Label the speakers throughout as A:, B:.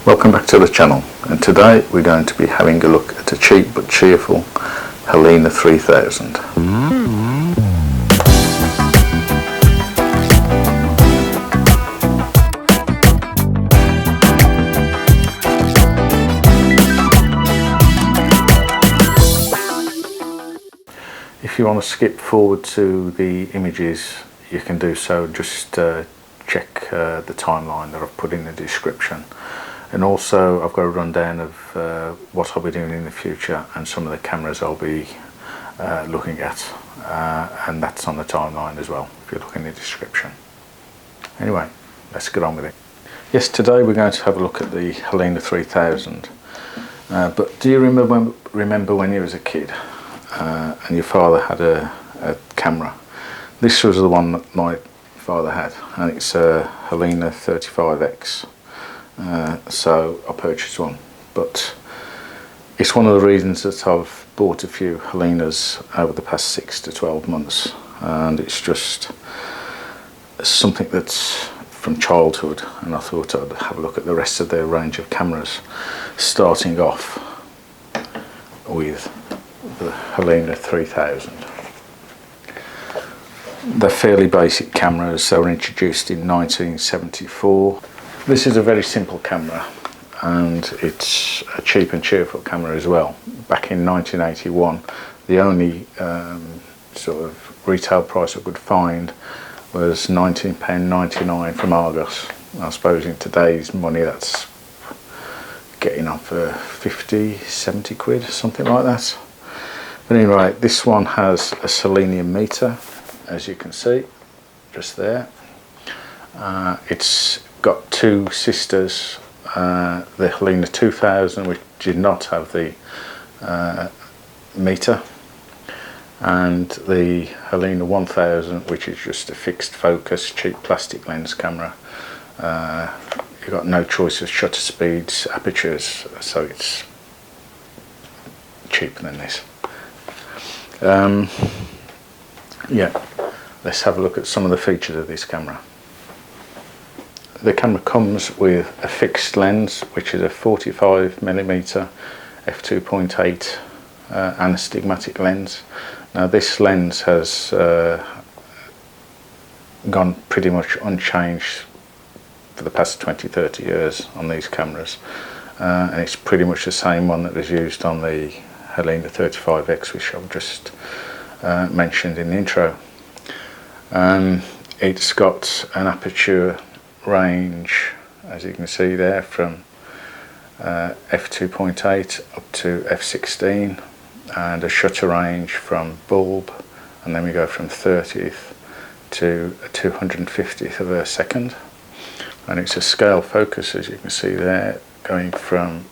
A: Welcome back to the channel, and today we're going to be having a look at a cheap but cheerful Halina 3000. If you want to skip forward to the images, you can do so. Just check the timeline that I've put in the description. And also I've got a rundown of what I'll be doing in the future and some of the cameras I'll be looking at, and that's on the timeline as well if you look in the description. Anyway, let's get on with it. Yes, today we're going to have a look at the Halina 3000. But do you remember when you was a kid and your father had a camera? This was the one that my father had, and it's a Halina 35X. So I purchased one, but it's one of the reasons that I've bought a few Halinas over the past 6 to 12 months, and it's just something that's from childhood, and I thought I'd have a look at the rest of their range of cameras, starting off with the Halina 3000. They're fairly basic cameras. They were introduced in 1974. This is a very simple camera, and it's a cheap and cheerful camera as well. Back in 1981, the only sort of retail price I could find was £19.99 from Argos. I suppose in today's money that's getting on for 50, 70 quid, something like that. But anyway, this one has a Selenium meter, as you can see, just there. It's got two sisters, the Halina 2000, which did not have the meter, and the Halina 1000, which is just a fixed focus, cheap plastic lens camera. You've got no choice of shutter speeds, apertures, so it's cheaper than this. Yeah, let's have a look at some of the features of this camera. The camera comes with a fixed lens, which is a 45mm f2.8 anastigmatic lens. Now this lens has gone pretty much unchanged for the past 20-30 years on these cameras, and it's pretty much the same one that was used on the Halina 35X, which I've just mentioned in the intro. It's got an aperture range, as you can see there, from f2.8 up to f16, and a shutter range from bulb, and then we go from 30th to a 250th of a second, and it's a scale focus, as you can see there, going from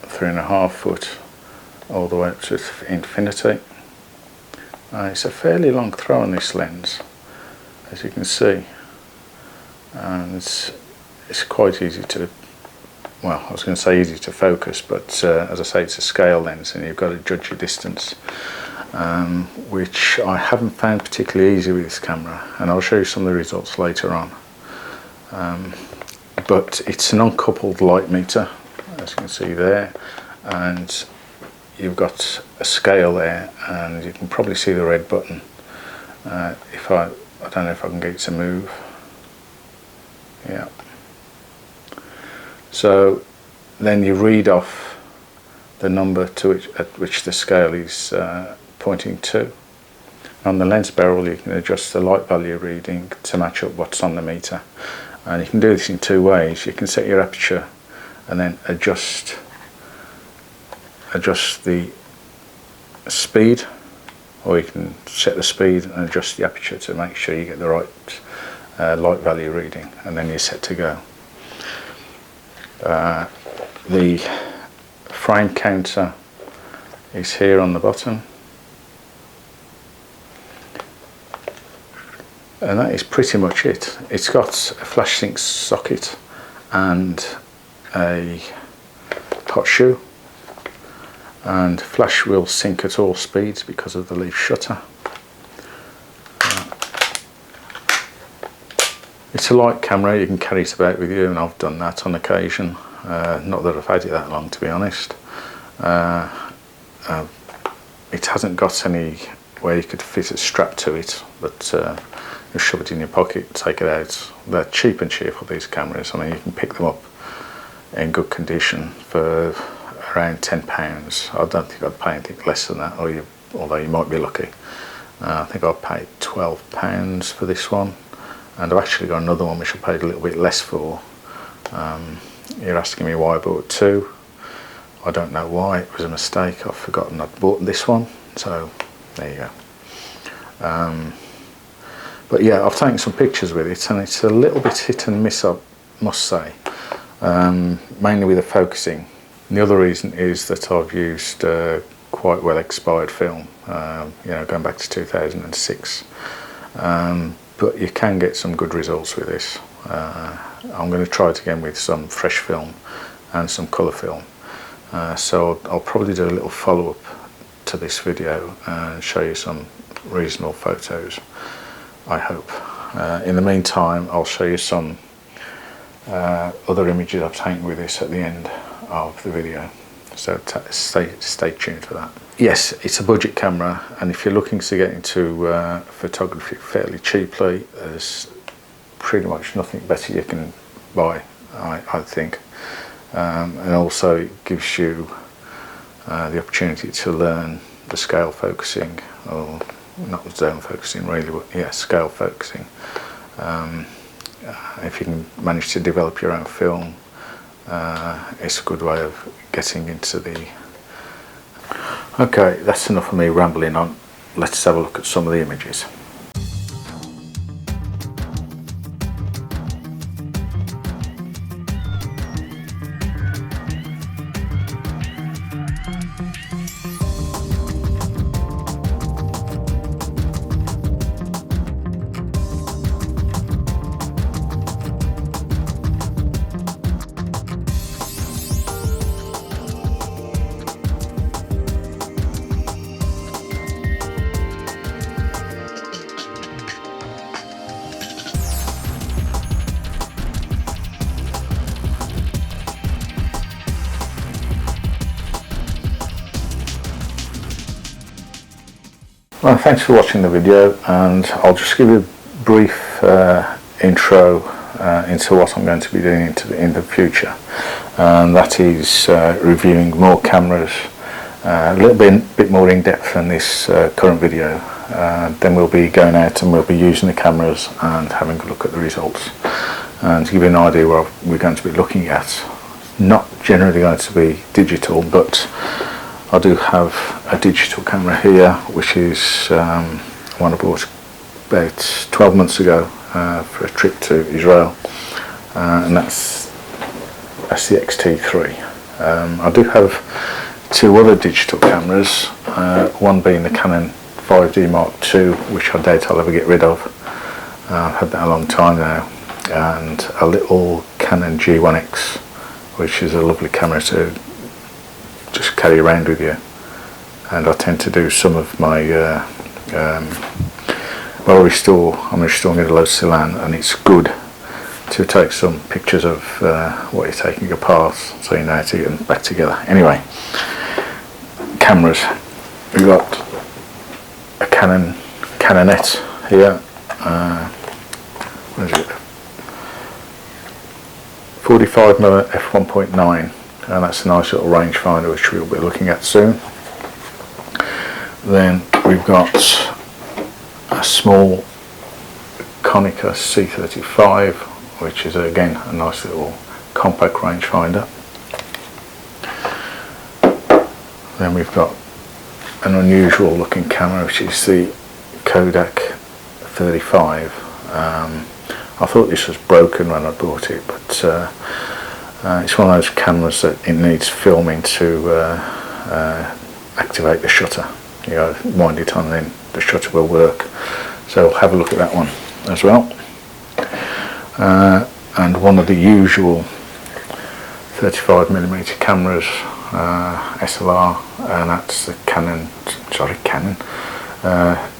A: 3.5 foot all the way up to infinity. It's a fairly long throw on this lens, as you can see, and it's quite easy to, well, I was going to say easy to focus, but as I say, it's a scale lens and you've got to judge your distance, which I haven't found particularly easy with this camera, and I'll show you some of the results later on. But it's an uncoupled light meter, as you can see there, and you've got a scale there, and you can probably see the red button. I don't know if I can get it to move. Yeah. So then you read off the number at which the scale is pointing to. On the lens barrel you can adjust the light value reading to match up what's on the meter, and you can do this in two ways. You can set your aperture and then adjust the speed, or you can set the speed and adjust the aperture to make sure you get the right light value reading, and then you're set to go. The frame counter is here on the bottom, and that is pretty much it. It's got a flash sync socket and a hot shoe, and flash will sync at all speeds because of the leaf shutter. It's a light camera, you can carry it about with you, and I've done that on occasion. not that I've had it that long, to be honest. It hasn't got any where you could fit a strap to it, but you shove it in your pocket, take it out. They're cheap and cheerful, these cameras. I mean, you can pick them up in good condition for around £10. I don't think I'd pay anything less than that, although you might be lucky. I think I paid £12 for this one, and I've actually got another one which I paid a little bit less for. You're asking me why I bought two. I don't know why, it was a mistake. I've forgotten I'd bought this one, so there you go. But yeah, I've taken some pictures with it, and it's a little bit hit and miss, I must say, mainly with the focusing. And the other reason is that I've used quite well expired film, going back to 2006. But you can get some good results with this. I'm going to try it again with some fresh film and some colour film. So I'll probably do a little follow-up to this video and show you some reasonable photos, I hope. In the meantime, I'll show you some other images I've taken with this at the end of the video, so stay tuned for that. Yes, it's a budget camera, and if you're looking to get into photography fairly cheaply, there's pretty much nothing better you can buy, I think. And also it gives you the opportunity to learn the scale focusing, or not zone focusing really, but yeah, scale focusing. If you can manage to develop your own film, it's a good way of getting into the... Okay, that's enough of me rambling on. Let's have a look at some of the images. Well, thanks for watching the video, and I'll just give you a brief intro into what I'm going to be doing in the future, and that is reviewing more cameras, a little bit more in depth than this current video. Then we'll be going out and we'll be using the cameras and having a look at the results, and to give you an idea what we're going to be looking at. Not generally going to be digital, but I do have a digital camera here, which is one I bought about 12 months ago for a trip to Israel, and that's the XT3. I do have two other digital cameras, one being the Canon 5D Mark II, which I doubt I'll ever get rid of. I've had that a long time now, and a little Canon G1X, which is a lovely camera to just carry around with you. And I tend to do some of my I'm restoring a low Selenium, and it's good to take some pictures of what you're taking apart, so you know how to get them back together. Anyway, cameras. We've got a Canonette here. What is it? 45mm f1.9. And that's a nice little rangefinder, which we'll be looking at soon. Then we've got a small Konica C35, which is again a nice little compact rangefinder. Then we've got an unusual looking camera, which is the Kodak 35. I thought this was broken when I bought it, but it's one of those cameras that it needs filming to activate the shutter. You wind it on, then the shutter will work. So have a look at that one as well. And one of the usual 35mm cameras, SLR, and that's the Canon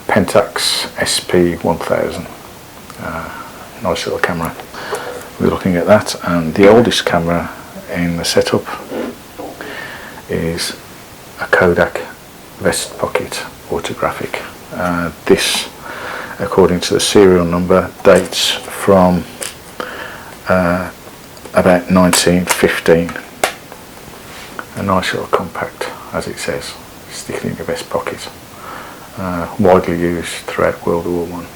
A: Pentax SP1000. Nice little camera. We're looking at that, and the oldest camera in the setup is a Kodak vest pocket autographic. This, according to the serial number, dates from about 1915. A nice little compact, as it says, stick it in your vest pocket. Widely used throughout World War One.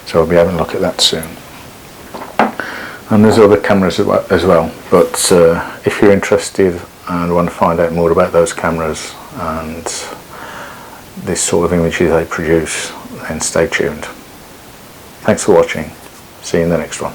A: So I'll be having a look at that soon. And there's other cameras as well, but if you're interested and want to find out more about those cameras and this sort of images they produce, then stay tuned. Thanks for watching. See you in the next one.